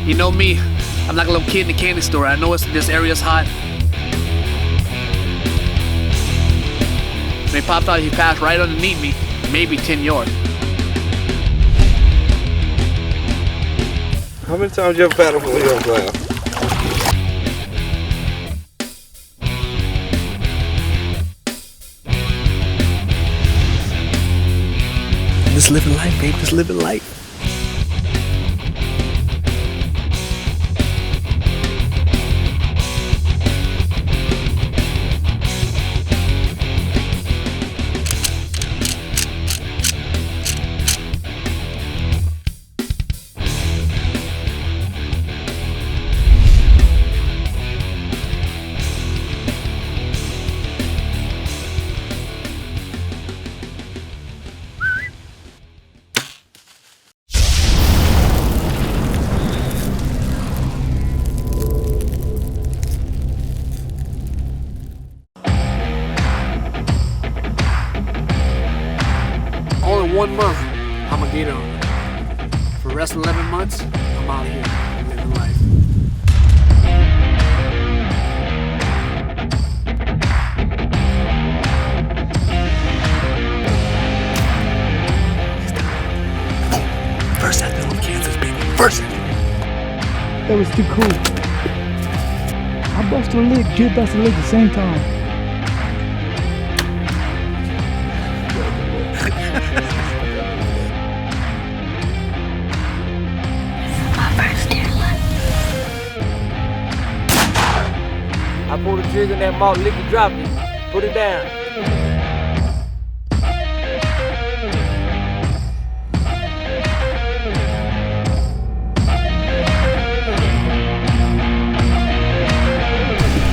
You know me, I'm like a little kid in a candy store. I know this area's hot. When he popped out, he passed right underneath me, maybe 10 yards. How many times you ever paddled for a young class? Just living life, babe. Just living life. Only 1 month, I'm a gator hunter. For the rest of 11 months, I'm out here living life. First after Kansas, baby. First. That was too cool. I busted a lick, Jib busted a lick at the same time. I pulled the trigger in that malt liquor, drop it. Put it down.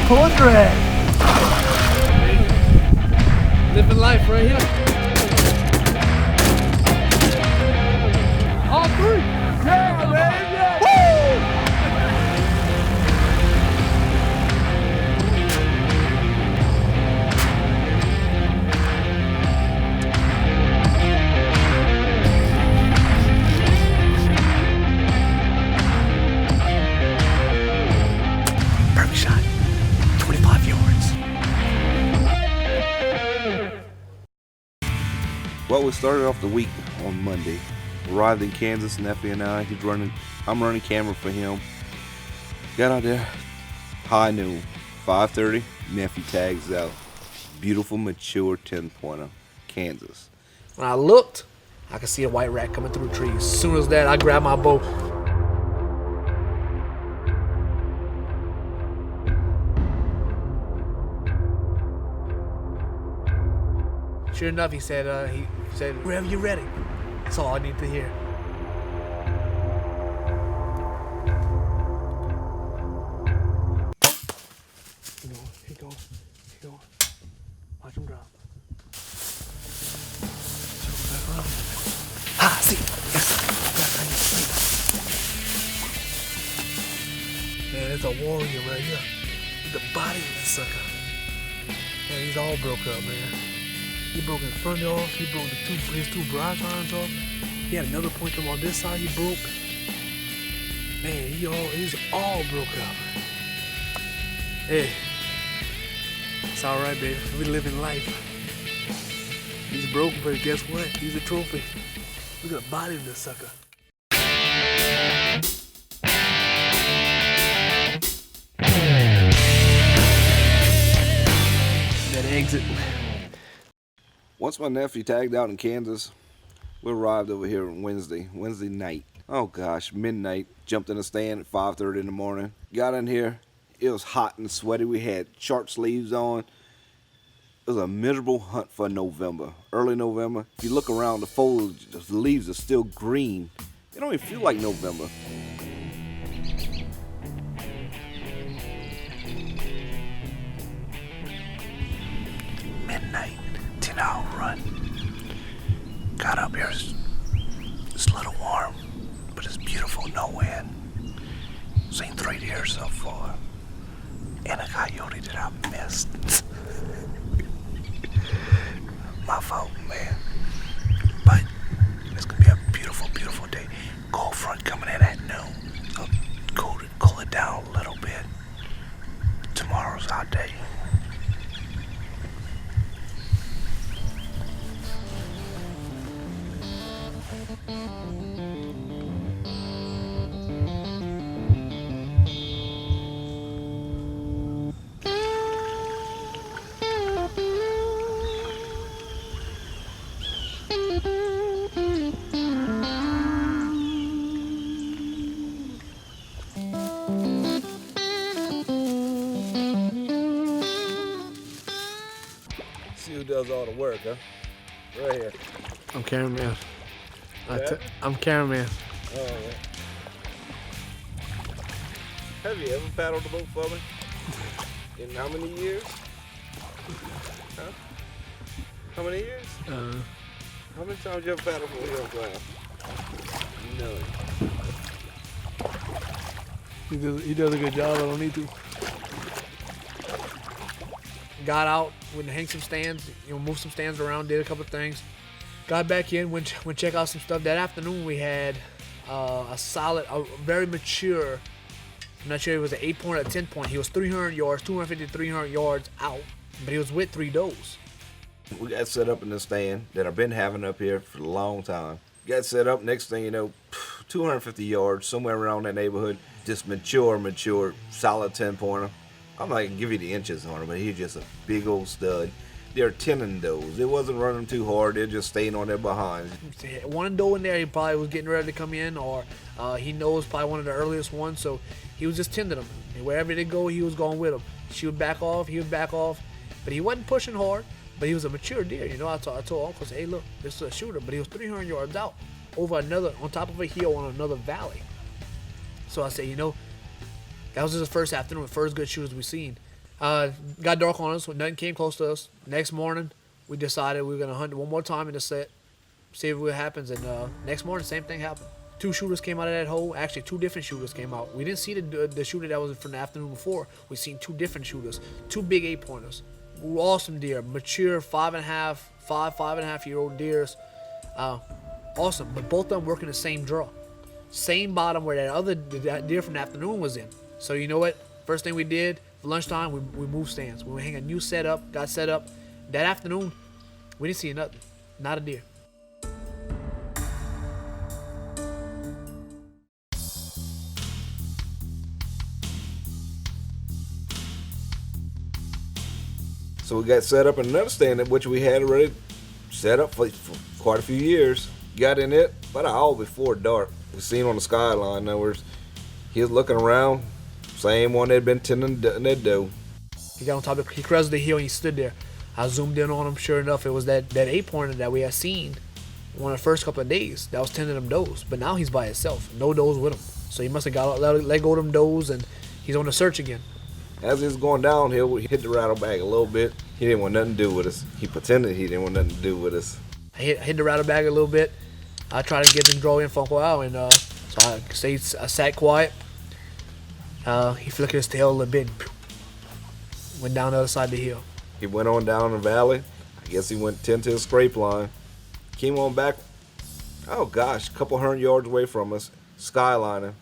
Portrait! Living life right here. All three. Yeah, man! Perfect shot. 25 yards. Well, we started off the week on Monday. Arrived in Kansas, nephew and I. I'm running camera for him. Got out there, high noon, 5:30. Nephew tags out. Beautiful, mature 10-pointer, Kansas. When I looked, I could see a white rat coming through the trees. As soon as that, I grabbed my bow. Sure enough, he said, wherever you're ready. That's all I need to hear. Keep going. Watch him drop. Ah, see. Yes. Man, it's a warrior right here. The body of this sucker. Man, he's all broke up, man. He broke his front off. He broke his two broad arms off. He had another point to him on this side. He broke. Man, he's all broke up. Hey, it's all right, baby. We living life. He's broken, but guess what? He's a trophy. Look at the body of this sucker. That exit. Once my nephew tagged out in Kansas, we arrived over here on Wednesday night. Oh gosh, midnight. Jumped in a stand at 5:30 in the morning. Got in here. It was hot and sweaty. We had short sleeves on. It was a miserable hunt for November, early November. If you look around, the foliage, the leaves are still green. It don't even feel like November. Midnight, 10-hour run. Got up here, it's a little warm, but it's beautiful, no wind. Seen 3 deer so far, and a coyote that I missed. My fault, man. But it's gonna be a beautiful, beautiful day. Cold front coming in at noon. So See who does all the work, huh? Right here. I'm cameraman. Yeah? I'm cameraman. All right. Have you ever paddled a boat for me? In how many years? Huh? How many years? How many times you ever paddled for here on ground? None. He does a good job. I don't need to. Got out, went and hang some stands, moved some stands around, did a couple of things. Got back in, went check out some stuff. That afternoon we had a very mature. I'm not sure if it was an 8-point or a 10-point. He was 300 yards, 250 to 300 yards out, but he was with 3 does. We got set up in the stand that I've been having up here for a long time. Got set up, next thing you know, 250 yards, somewhere around that neighborhood. Just mature, solid 10-pointer. I'm not going to give you the inches on him, but he's just a big old stud. They're 10 and does. It wasn't running too hard. They're just staying on their behinds. One doe in there, he probably was getting ready to come in, or he knows probably one of the earliest ones, so he was just tending them. And wherever they go, he was going with them. She would back off, he would back off, but he wasn't pushing hard. But he was a mature deer. I told Uncle, hey, look, this is a shooter. But he was 300 yards out, on top of a hill on another valley. So I said, that was just the first afternoon, the first good shooters we seen. Got dark on us when nothing came close to us. Next morning, we decided we were going to hunt one more time in the set, see what happens. And next morning, same thing happened. 2 shooters came out of that hole. Actually, 2 different shooters came out. We didn't see the shooter that was from the afternoon before. We seen 2 different shooters, 2 big 8-pointers. Awesome deer, mature 5.5-year-old deers. Awesome, but both of them working the same draw. Same bottom where that deer from the afternoon was in. So you know what? First thing we did, for lunchtime, we moved stands. We hang a new setup, got set up. That afternoon, we didn't see nothing. Not a deer. So we got set up in another stand, which we had already set up for quite a few years. Got in it about an hour before dark. We seen on the skyline. In other words, he was looking around, same one that had been tending that doe. He got on top he crested the hill and he stood there. I zoomed in on him. Sure enough, it was that 8-pointer that we had seen one of the first couple of days that was tending them does. But now he's by himself. No does with him. So he must have let go of them does and he's on the search again. As he was going downhill, we hit the rattle bag a little bit. He didn't want nothing to do with us. He pretended he didn't want nothing to do with us. I hit the rattle bag a little bit. I tried to get him to draw in for a while, and so I sat quiet. He flickered his tail a little bit and went down the other side of the hill. He went on down the valley. I guess he went 10 to the scrape line. Came on back, oh gosh, a couple 100 yards away from us, skylining.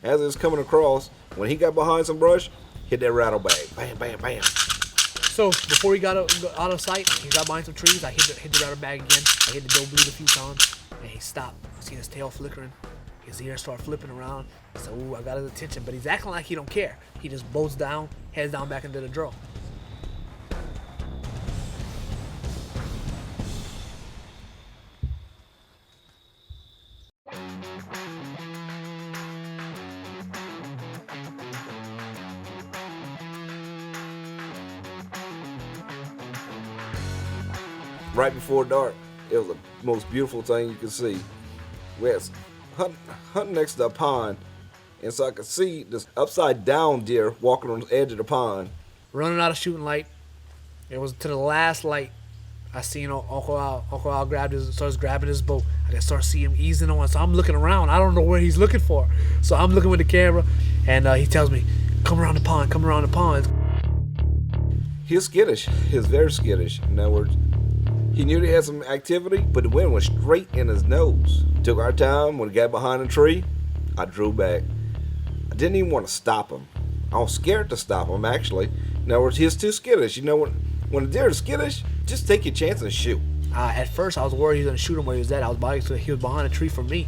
As he was coming across, when he got behind some brush, hit that rattle bag. Bam, bam, bam. So before he got out of sight, he got behind some trees. I hit the rattle bag again. I hit the doe bleed a few times, and he stopped. I seen his tail flickering. His ears start flipping around. I said, ooh, I got his attention. But he's acting like he don't care. He just bolts down, heads down back into the draw. Right before dark, it was the most beautiful thing you could see. We had hunting next to a pond, and so I could see this upside down deer walking on the edge of the pond. Running out of shooting light. It was to the last light. I seen Uncle Al starts grabbing his bow. I can start seeing him easing on. So I'm looking around. I don't know where he's looking for. So I'm looking with the camera, and he tells me, come around the pond, come around the pond. He was skittish. He was very skittish. In other words, he knew he had some activity, but the wind went straight in his nose. Took our time. When he got behind a tree, I drew back. I didn't even want to stop him. I was scared to stop him, actually. In other words, he was too skittish. You know, when a deer is skittish, just take your chance and shoot. At first, I was worried he was gonna shoot him where he was at. He was behind a tree from me,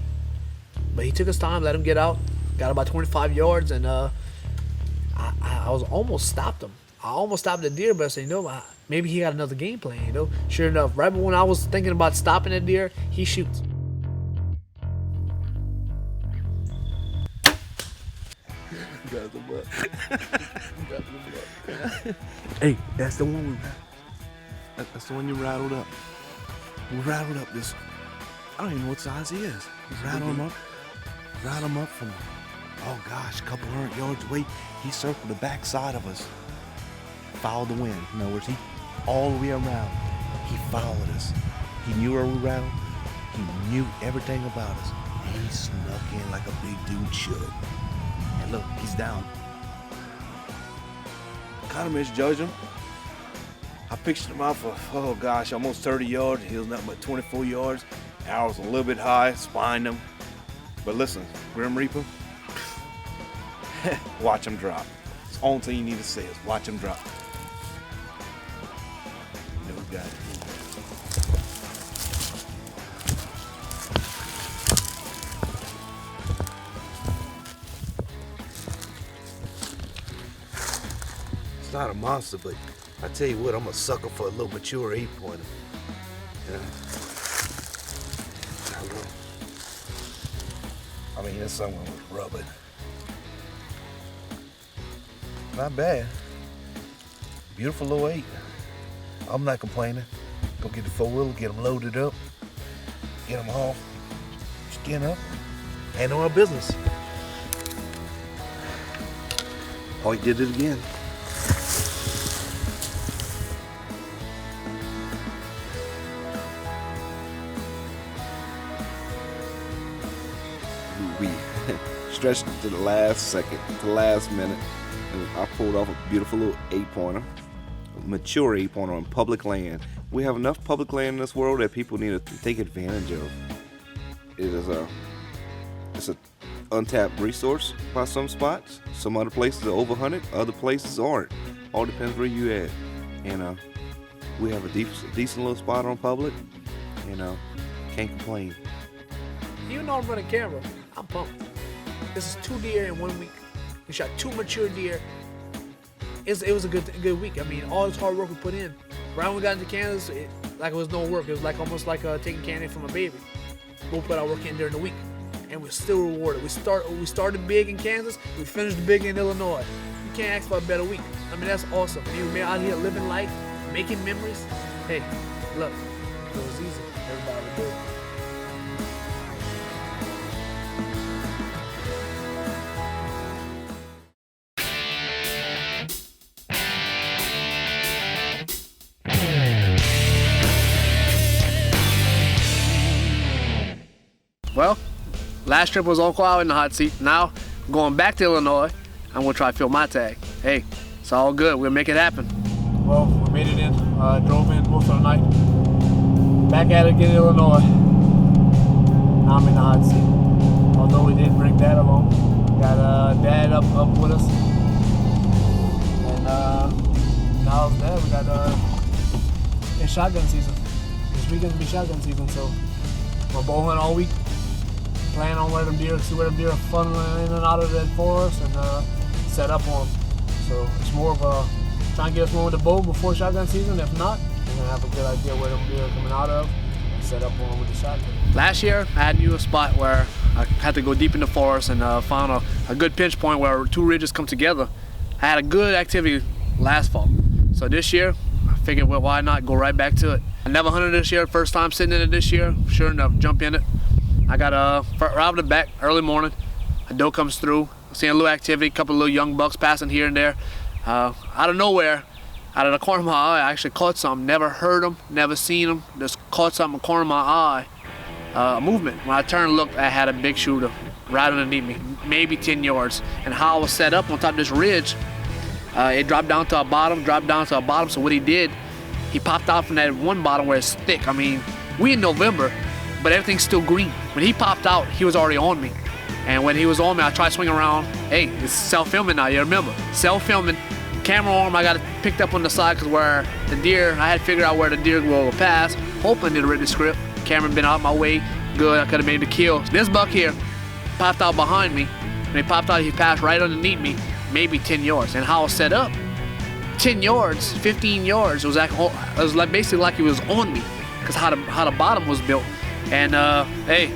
but he took his time, let him get out, got about 25 yards, and I was almost stopped him. I almost stopped the deer, but I said, you know, maybe he got another game plan. You know, sure enough, right when I was thinking about stopping the deer, he shoots. Got the butt. Hey, that's the one. That's the one you rattled up. We rattled up this. I don't even know what size he is. We rattled him up. Rattled him up from, oh gosh, a couple 100 yards away. He circled the back side of us. Followed the wind. In other words, he all the way around. He followed us. He knew where we rattled. He knew everything about us. And he snuck in like a big dude should. And look, he's down. Kind of misjudged him. I pictured him out for, oh gosh, almost 30 yards. He was nothing but 24 yards. Arrow was a little bit high, spined him. But listen, Grim Reaper, watch him drop. It's the only thing you need to say is watch him drop. You know we got it. It's not a monster, but I tell you what, I'm a sucker for a little mature 8-pointer. Yeah. I mean, this someone was rubbing. Not bad. Beautiful little 8. I'm not complaining. Go get the 4-wheeler, get them loaded up, get them all skin up, and on our business. Oh, he did it again. We stretched it to the last second, to the last minute, and I pulled off a beautiful little 8-pointer, a mature 8-pointer on public land. We have enough public land in this world that people need to take advantage of. It's a untapped resource by some spots. Some other places are overhunted, other places aren't. All depends where you at. And we have a decent little spot on public. Can't complain. Even though I'm running camera, I'm pumped. This is 2 deer in 1 week. We shot 2 mature deer. It was a good week. I mean, all this hard work we put in. Right when we got into Kansas, it was no work. It was almost like taking candy from a baby. We'll put our work in during the week, and we're still rewarded. We started big in Kansas. We finished big in Illinois. You can't ask for a better week. I mean, that's awesome. We're out here living life, making memories. Hey, look, it was easy. Everybody would do it. Well, last trip was Uncle Al in the hot seat. Now, I'm going back to Illinois. I'm gonna try to fill my tag. Hey, it's all good. We'll make it happen. Well, we made it in. Drove in most of the night. Back at it again in Illinois. Now I'm in the hot seat. Although we did bring Dad along. Got Dad up with us. And now it's there. We got it's shotgun season. This weekend's gonna be shotgun season, so we're bowling all week. Plan on where them deer are funneling in and out of that forest and set up on them. So it's more of a trying to get us one with the bow before shotgun season. If not, we're gonna have a good idea where them deer are coming out of and set up on them with the shotgun. Last year, I had a spot where I had to go deep in the forest and found a good pinch point where 2 ridges come together. I had a good activity last fall. So this year, I figured, well, why not go right back to it? I never hunted this year, first time sitting in it this year. Sure enough, jump in it. I got right off the back, early morning. A doe comes through, seeing a little activity, a couple of little young bucks passing here and there. Out of nowhere, out of the corner of my eye, I actually caught something. Never heard them, never seen them. Just caught something in the corner of my eye. A movement. When I turned and looked, I had a big shooter right underneath me, maybe 10 yards. And how I was set up on top of this ridge, it dropped down to a bottom. So what he did, he popped out from that one bottom where it's thick. I mean, we in November, but everything's still green. When he popped out, he was already on me. And when he was on me, I tried swinging around. Hey, it's self-filming now, you remember. Self-filming, camera arm, I got it picked up on the side because where the deer, I had figured out where the deer will pass. hoping to read the script. Camera been out my way. Good, I could have made the kill. This buck here popped out behind me. When he popped out, he passed right underneath me, maybe 10 yards. And how I was set up, 10 yards, 15 yards, it was like basically like he was on me, because how the bottom was built. And hey,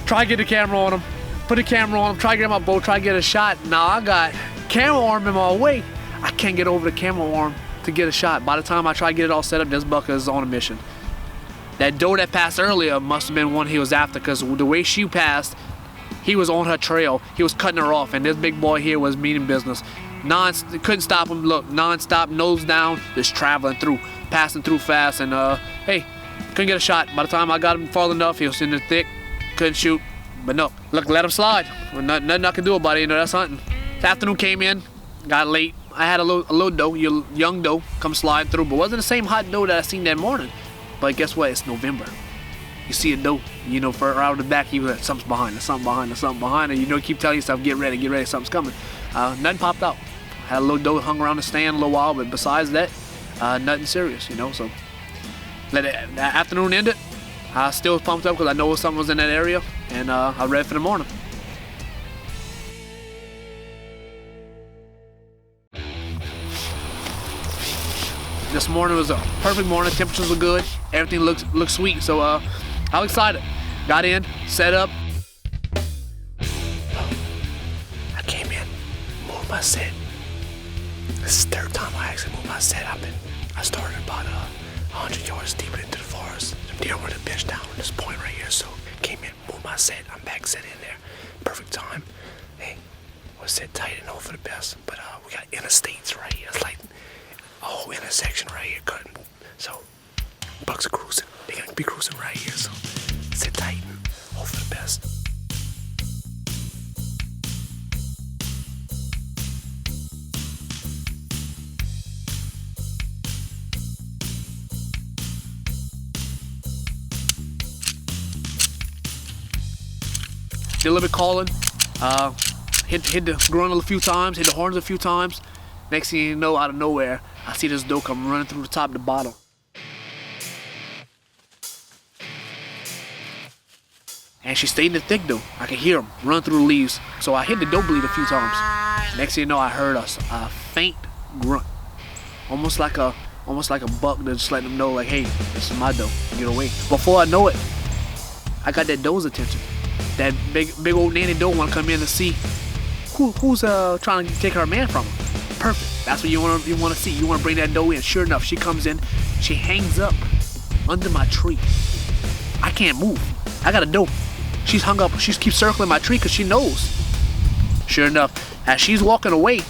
try to get the camera on him, put the camera on him, try to get my bow, try to get a shot. Now I got camera arm in my way. I can't get over the camera arm to get a shot. By the time I try to get it all set up, this buck is on a mission. That doe that passed earlier must have been one he was after, because the way she passed, he was on her trail. He was cutting her off, and this big boy here was meaning business. Couldn't stop him. Look, non-stop, nose down, just traveling through, passing through fast. And hey, couldn't get a shot. By the time I got him far enough, he was in the thick, couldn't shoot. But no, look, let him slide. Well, nothing I can do about it. You know, that's hunting. This afternoon came in, got late. I had a little doe, young doe, come sliding through, but wasn't the same hot doe that I seen that morning. But guess what? It's November. You see a doe, you know, for out of the back, you like, something's behind her, something behind her, something behind her. You know, you keep telling yourself, get ready, something's coming. Nothing popped out. Had a little doe hung around the stand a little while, but besides that, nothing serious, you know. So let it, that afternoon ended. I still was pumped up because I know something was in that area, and I'm ready for the morning. This morning was a perfect morning. Temperatures were good. Everything looked sweet. So I was excited. Got in, set up. I came in, moved my set. This is the third time I actually moved my set. I started about 100 yards deeper into the forest. The deer would have benched down at this point right here. So came in, moved my set. I'm back set in there. Perfect time. Hey, we'll sit tight and hope for the best. But we got interstates right here. It's like a whole intersection right here cutting. So bucks are cruising. They're gonna be cruising right here. So sit tight and hope for the best. Did a little bit calling. Hit the grunt a few times. Hit the horns a few times. Next thing you know, out of nowhere, I see this doe come running through the top of the bottom. And she stayed in the thick though. I could hear him run through the leaves. So I hit the doe bleed a few times. Next thing you know, I heard a faint grunt. Almost like a buck that's just letting them know, like, hey, this is my doe. Get away. Before I know it, I got that doe's attention. That big old nanny doe want to come in and see who's trying to take her man from her. Perfect. That's what you want to see. You want to bring that doe in. Sure enough, she comes in. She hangs up under my tree. I can't move. I got a doe. She's hung up. She keeps circling my tree because she knows. Sure enough, as she's walking away,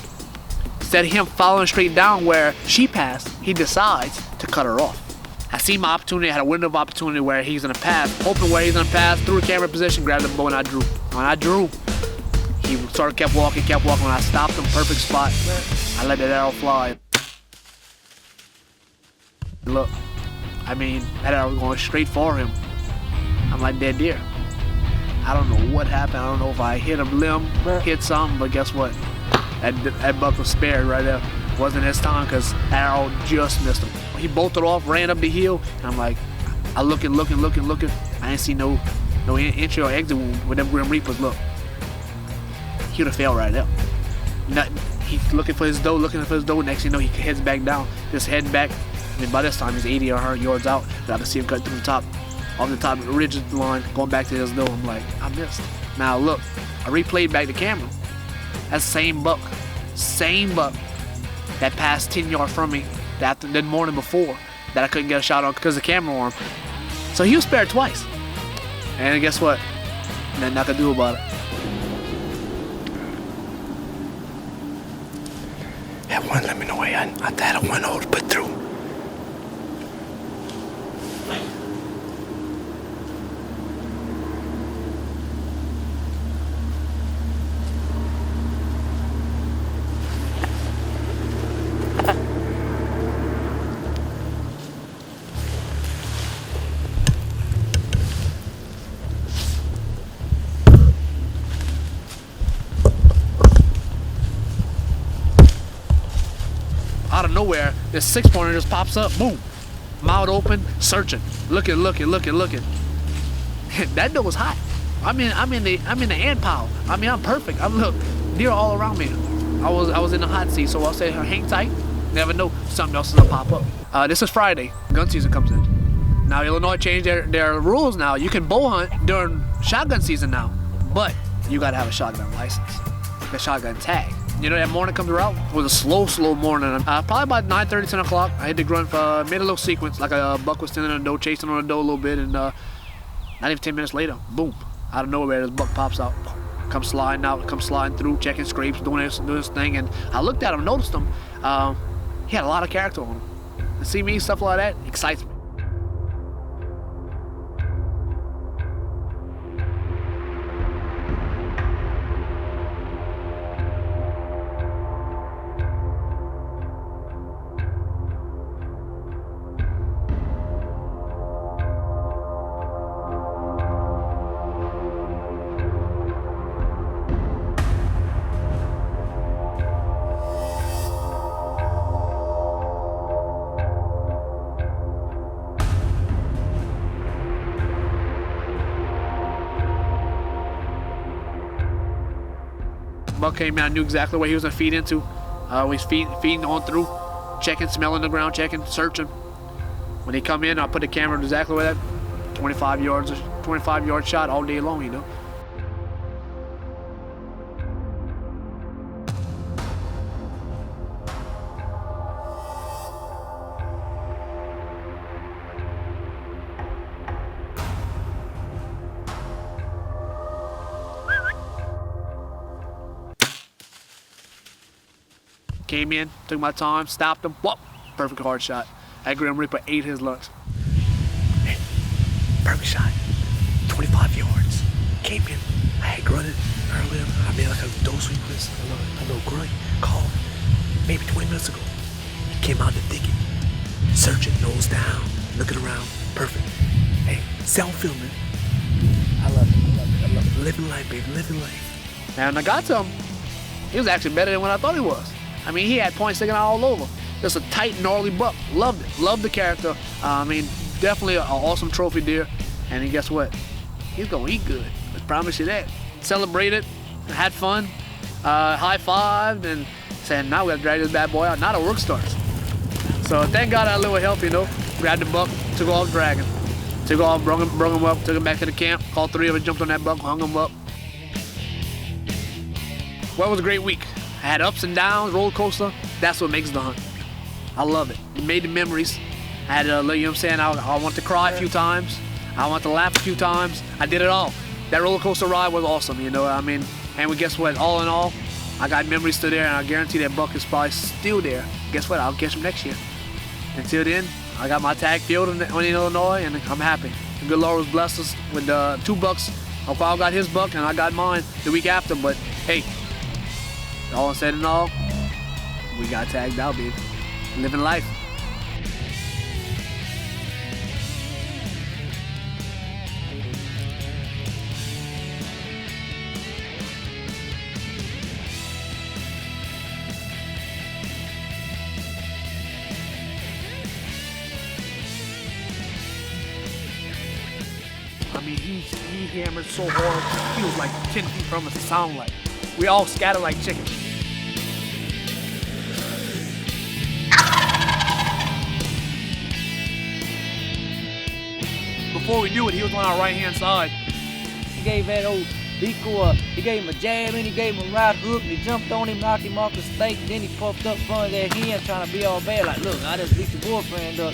instead of him following straight down where she passed, he decides to cut her off. I see my opportunity. I had a window of opportunity where he's gonna pass. Hoping where he's gonna pass, threw the camera position, grabbed the bow, and I drew. When I drew, he sort of kept walking. When I stopped him, perfect spot, I let that arrow fly. Look, I mean, that arrow was going straight for him. I'm like dead deer. I don't know what happened. I don't know if I hit a limb, hit something, but guess what? That buck was spared right there. Wasn't his time because arrow just missed him. He bolted off, ran up the hill, and I'm like, I looking. I ain't see no entry or exit with them Grim Reapers. Look, he would have fell right there. Nothing. He's looking for his doe. Next thing you know, he heads back down, just heading back. I mean, by this time he's 80 or 100 yards out. I can see him cut through the top, off the top of the ridge line, going back to his doe. I'm like, I missed. Now look, I replayed back the camera. That's the same buck that passed 10 yards from me the morning before that I couldn't get a shot on because of the camera arm. So he was spared twice. And guess what? Nothing I could do about it. That one let me know I had a 1-0 to put through. Out of nowhere, this 6-pointer just pops up, boom. mouth open, searching, looking. That door was hot. I'm in the ant pile. I mean, I'm perfect. I'm look, deer all around me. I was in the hot seat, so I'll say hang tight. Never know, something else is gonna pop up. This is Friday. Gun season comes in. Now Illinois changed their rules now. You can bow hunt during shotgun season now, but you gotta have a shotgun license, a shotgun tag. You know, that morning comes around, it was a slow morning. Probably about 9:30, 10 o'clock, I hit the grunt, made a little sequence, like a buck was standing on the doe, chasing on the doe a little bit, and not even 10 minutes later, boom, out of nowhere, this buck pops out, comes sliding out, comes sliding through, checking scrapes, doing this thing, and I looked at him, noticed him. He had a lot of character on him. To see me, stuff like that, excites me. Buck came in, I knew exactly what he was gonna feed into. He's feeding on through, checking, smelling the ground, checking, searching. When he come in, I put the camera exactly where that 25 yard shot all day long, you know. Came in, took my time, stopped him, whoop, perfect hard shot. That Grim Reaper ate his lunch. Hey, perfect shot, 25 yards. Came in, I had grunted earlier. I made like a doe sequence, a little grunt call, maybe 20 minutes ago. He came out in the thicket, searching, nose down, looking around, perfect. Hey, self-filming. I love it. Living life, baby, living life. And I got to him, he was actually better than what I thought he was. I mean, he had points sticking out all over. Just a tight, gnarly buck. Loved it. Loved the character. I mean, definitely an awesome trophy deer. And guess what? He's gonna eat good. I promise you that. Celebrated, had fun, high-fived, and said, now we gotta drag this bad boy out. Now the work starts. So thank God I had a little help, you know. Grabbed the buck, took off dragging. Took off, brung him up, took him back to the camp. All three of us jumped on that buck, hung him up. Well, it was a great week. I had ups and downs, roller coaster. That's what makes the hunt. I love it. It made the memories. I had, you know what I'm saying, I want to cry a few times. I want to laugh a few times. I did it all. That roller coaster ride was awesome, you know what I mean? And guess what, all in all, I got memories still there, and I guarantee that buck is probably still there. Guess what, I'll catch him next year. Until then, I got my tag field in Illinois, and I'm happy. The good Lord was blessed us with 2 bucks. O'Connell got his buck, and I got mine the week after, but hey, all said and all, we got tagged out, baby. Living life. I mean, he hammered so hard, he was like 10 feet from us, it sounded like. We all scattered like chickens. Before we knew it, he was on our right-hand side. He gave that old Biko, he gave him a jab and he gave him a right hook and he jumped on him, knocked him off the stake, and then he puffed up front of that hen trying to be all bad, like, look, I just beat your boyfriend up.